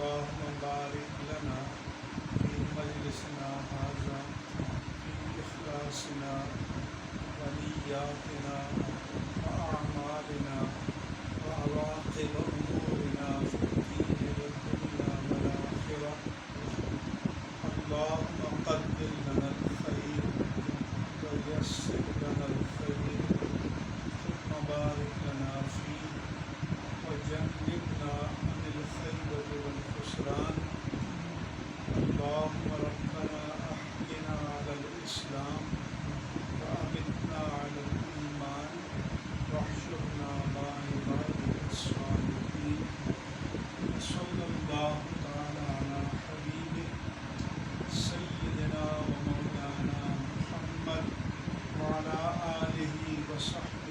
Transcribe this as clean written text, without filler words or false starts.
اللهم بارك لنا في مجلسنا هذا في إخلاصنا ونياتنا وأعمالنا وعواقب أمورنا في الدين والدنيا والآخرة. اللهم قدر لنا الخير ويسر لنا الخير ثم بارك لنا فيه وجنبنا عن الخيبة والخسران. اللهم ربنا أحينا على الإسلام وأمتنا على الإيمان واحشرنا مع عبادك الصالحين. صلى الله تعالى على حبيبه سيدنا ومولانا محمد وعلى آله وصحبه